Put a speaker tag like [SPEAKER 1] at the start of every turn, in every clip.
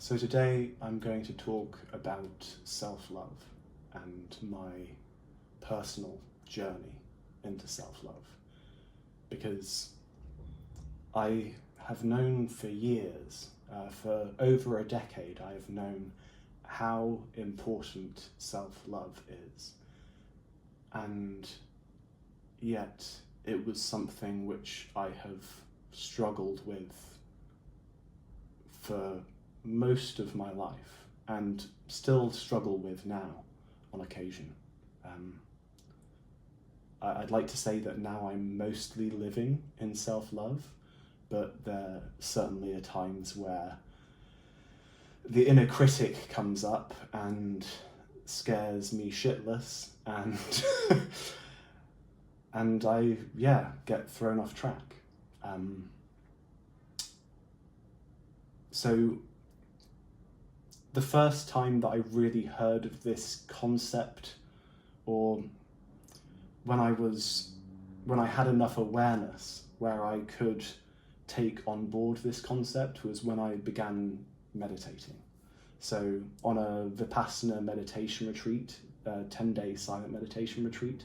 [SPEAKER 1] So today I'm going to talk about self-love and my personal journey into self-love, because I have known for years, for over a decade, I have known how important self-love is, and yet it was something which I have struggled with for most of my life and still struggle with now on occasion. I'd like to say that now I'm mostly living in self-love, but there certainly are times where the inner critic comes up and scares me shitless, and and I get thrown off track. So the first time that I really heard of this concept, or when I had enough awareness where I could take on board this concept, was when I began meditating. So on a Vipassana meditation retreat, a 10-day silent meditation retreat,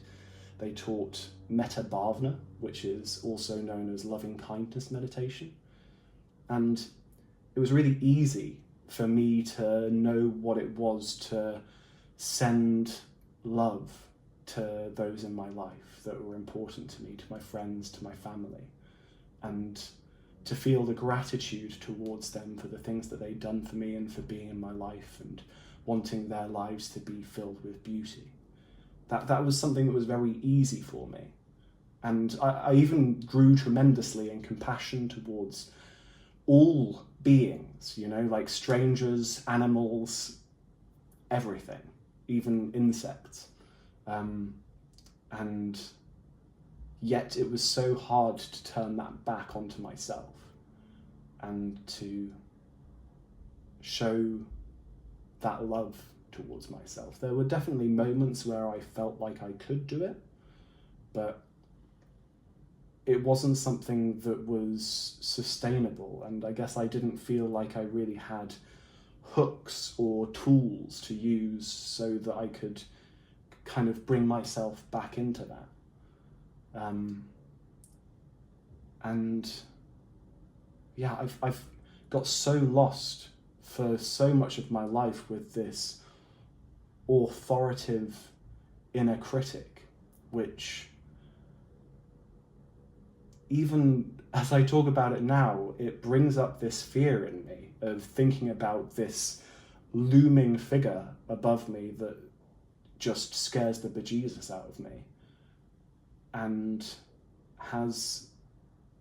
[SPEAKER 1] they taught Metta Bhavana, which is also known as loving kindness meditation. And it was really easy for me to know what it was to send love to those in my life that were important to me, to my friends, to my family, and to feel the gratitude towards them for the things that they'd done for me and for being in my life and wanting their lives to be filled with beauty. That was something that was very easy for me. And I even grew tremendously in compassion towards all beings, like strangers, animals, everything, even insects. And yet it was so hard to turn that back onto myself and to show that love towards myself. There were definitely moments where I felt like I could do it, but it wasn't something that was sustainable, and I guess I didn't feel like I really had hooks or tools to use so that I could kind of bring myself back into that. I've got so lost for so much of my life with this authoritative inner critic, which, even as I talk about it now, it brings up this fear in me of thinking about this looming figure above me that just scares the bejesus out of me and has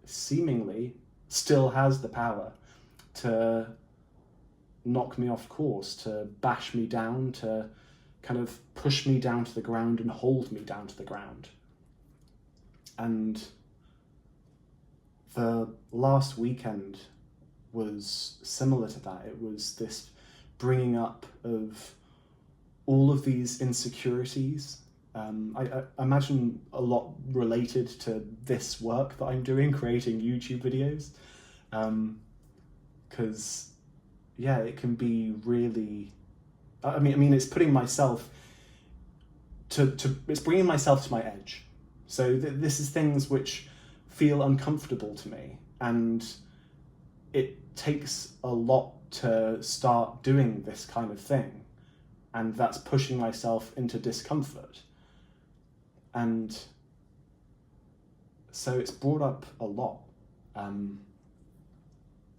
[SPEAKER 1] seemingly still has the power to knock me off course, to bash me down, to kind of push me down to the ground and hold me down to the ground. And the last weekend was similar to that. It was this bringing up of all of these insecurities. I imagine a lot related to this work that I'm doing, creating YouTube videos. Because, it can be really, it's putting myself it's bringing myself to my edge. So this is things which feel uncomfortable to me, and it takes a lot to start doing this kind of thing, and that's pushing myself into discomfort. And so it's brought up a lot.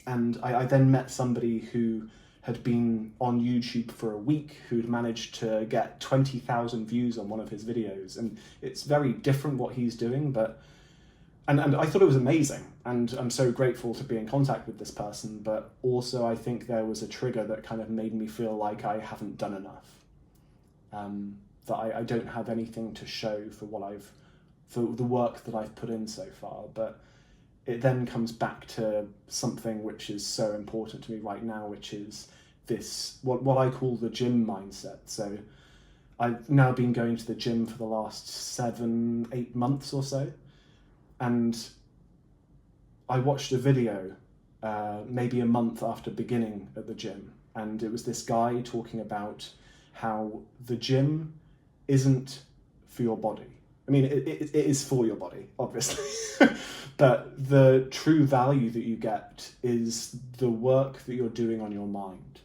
[SPEAKER 1] And I then met somebody who had been on YouTube for a week, who'd managed to get 20,000 views on one of his videos. And it's very different what he's doing, but and I thought it was amazing, and I'm so grateful to be in contact with this person, but also I think there was a trigger that kind of made me feel like I haven't done enough. That I don't have anything to show for the work that I've put in so far. But it then comes back to something which is so important to me right now, which is this, what I call the gym mindset. So I've now been going to the gym for the last 7-8 months or so, and I watched a video maybe a month after beginning at the gym, and it was this guy talking about how the gym isn't for your body. I mean, it is for your body, obviously, but the true value that you get is the work that you're doing on your mind.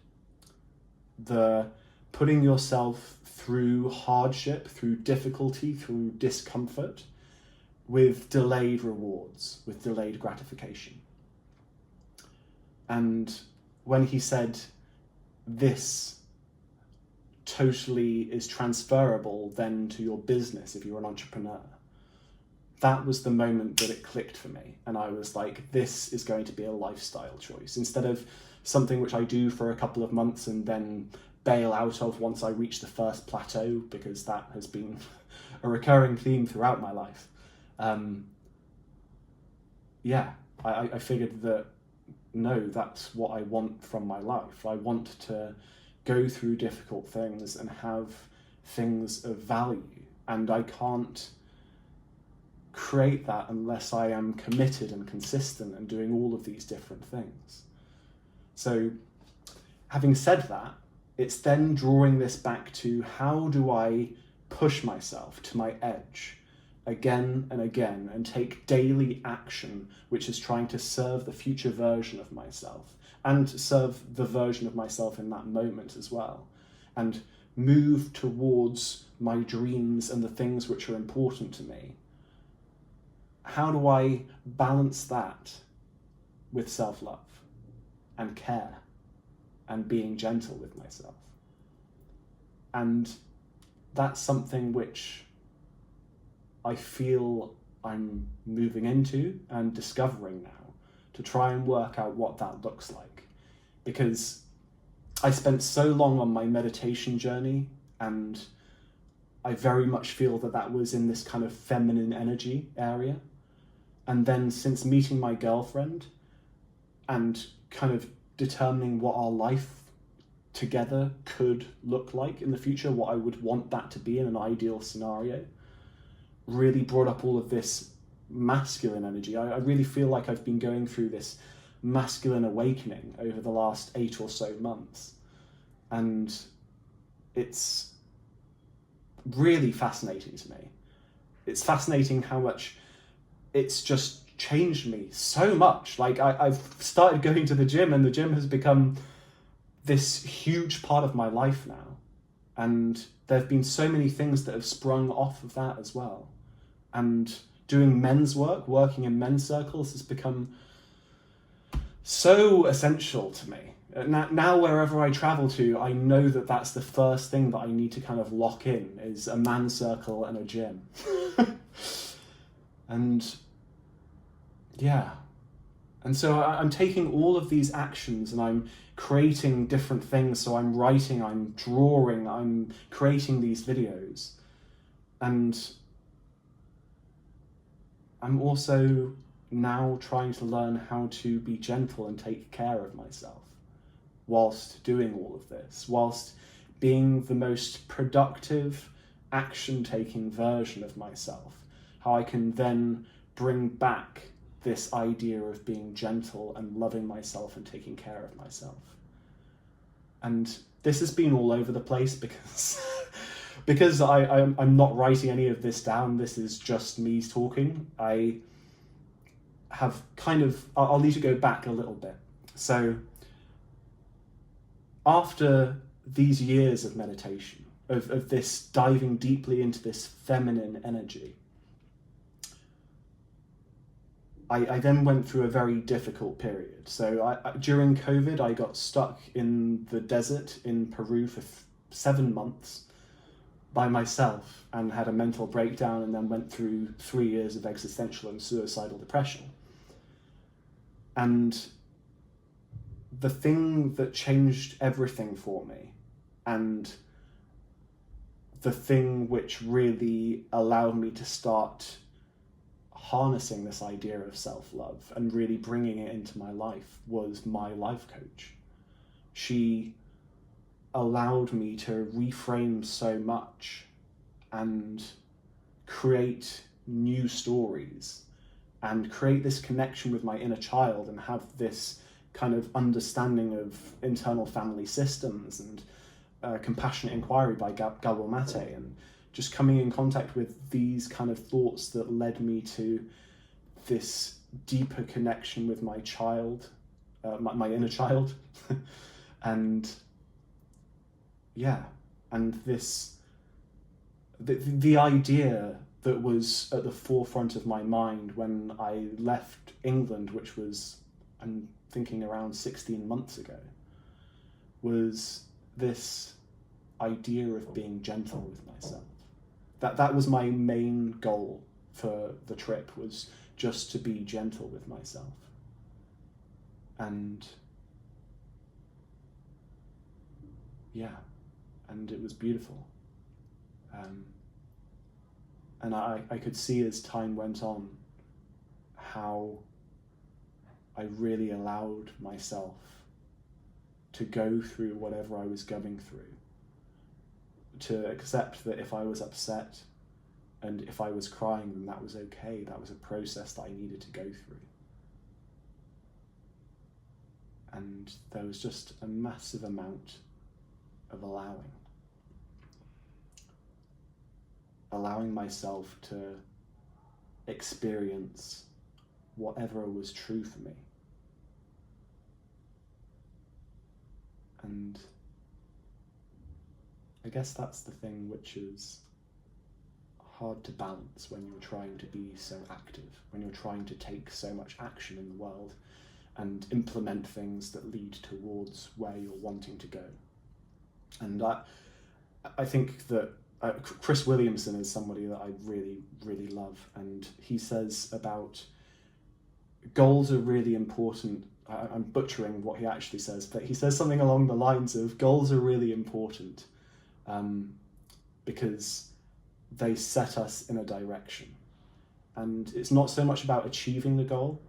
[SPEAKER 1] The putting yourself through hardship, through difficulty, through discomfort, with delayed rewards, with delayed gratification. And when he said this totally is transferable then to your business if you're an entrepreneur, that was the moment that it clicked for me. And I was like, this is going to be a lifestyle choice. Instead of something which I do for a couple of months and then bail out of once I reach the first plateau, because that has been a recurring theme throughout my life. I figured that, no, that's what I want from my life. I want to go through difficult things and have things of value. And I can't create that unless I am committed and consistent and doing all of these different things. So having said that, it's then drawing this back to how do I push myself to my edge again and again and take daily action which is trying to serve the future version of myself and serve the version of myself in that moment as well, and move towards my dreams and the things which are important to me. How do I balance that with self-love and care and being gentle with myself? And that's something which I feel I'm moving into and discovering now, to try and work out what that looks like. Because I spent so long on my meditation journey, and I very much feel that that was in this kind of feminine energy area. And then since meeting my girlfriend and kind of determining what our life together could look like in the future, what I would want that to be in an ideal scenario, really brought up all of this masculine energy. I really feel like I've been going through this masculine awakening over the last 8 or so months. And it's really fascinating to me. It's fascinating how much it's just changed me so much. Like I've started going to the gym, and the gym has become this huge part of my life now. And there have been so many things that have sprung off of that as well. And doing men's work, working in men's circles, has become so essential to me. Now wherever I travel to, I know that that's the first thing that I need to kind of lock in, is a man's circle and a gym. And yeah. And so I'm taking all of these actions and I'm creating different things. So I'm writing, I'm drawing, I'm creating these videos. And I'm also now trying to learn how to be gentle and take care of myself whilst doing all of this, whilst being the most productive, action-taking version of myself. How I can then bring back this idea of being gentle and loving myself and taking care of myself. And this has been all over the place because I'm not writing any of this down. This is just me talking. I have I'll need to go back a little bit. So after these years of meditation, of this diving deeply into this feminine energy, I then went through a very difficult period. So during COVID, I got stuck in the desert in Peru for 7 months by myself and had a mental breakdown, and then went through 3 years of existential and suicidal depression. And the thing that changed everything for me, and the thing which really allowed me to start harnessing this idea of self-love and really bringing it into my life, was my life coach. She allowed me to reframe so much and create new stories and create this connection with my inner child and have this kind of understanding of internal family systems and compassionate inquiry by Gabor Mate, and just coming in contact with these kind of thoughts that led me to this deeper connection with my child, my inner child, and yeah, and the idea that was at the forefront of my mind when I left England, which was, I'm thinking, around 16 months ago, was this idea of being gentle with myself. That was my main goal for the trip, was just to be gentle with myself. And yeah, and it was beautiful. And I could see as time went on how I really allowed myself to go through whatever I was going through, to accept that if I was upset and if I was crying, then that was okay. That was a process that I needed to go through. And there was just a massive amount of allowing myself to experience whatever was true for me. And I guess that's the thing which is hard to balance when you're trying to be so active, when you're trying to take so much action in the world and implement things that lead towards where you're wanting to go. And I think that Chris Williamson is somebody that I really, really love, and he says about goals are really important. I'm butchering what he actually says, but he says something along the lines of goals are really important because they set us in a direction. And it's not so much about achieving the goal,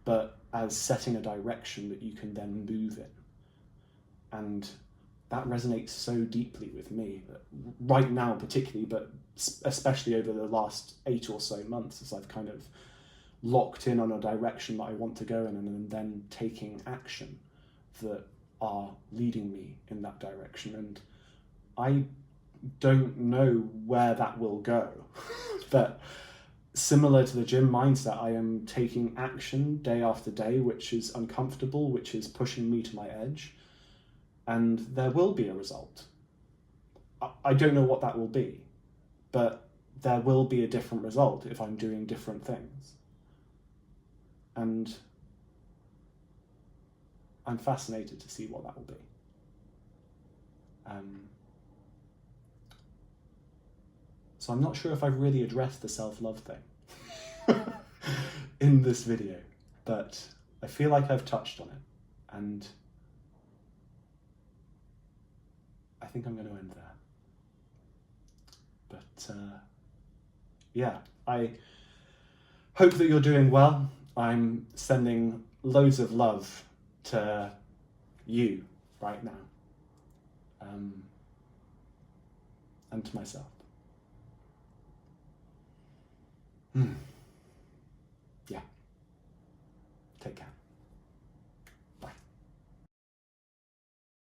[SPEAKER 1] but as setting a direction that you can then move in. And that resonates so deeply with me, right now particularly, but especially over the last 8 or so months, as I've kind of locked in on a direction that I want to go in, and then taking action that are leading me in that direction. And I don't know where that will go, but similar to the gym mindset, I am taking action day after day, which is uncomfortable, which is pushing me to my edge, and there will be a result. I don't know what that will be, but there will be a different result if I'm doing different things. And I'm fascinated to see what that will be. So I'm not sure if I've really addressed the self-love thing in this video, but I feel like I've touched on it, and I think I'm going to end there. But yeah, I hope that you're doing well. I'm sending loads of love to you right now, and to myself.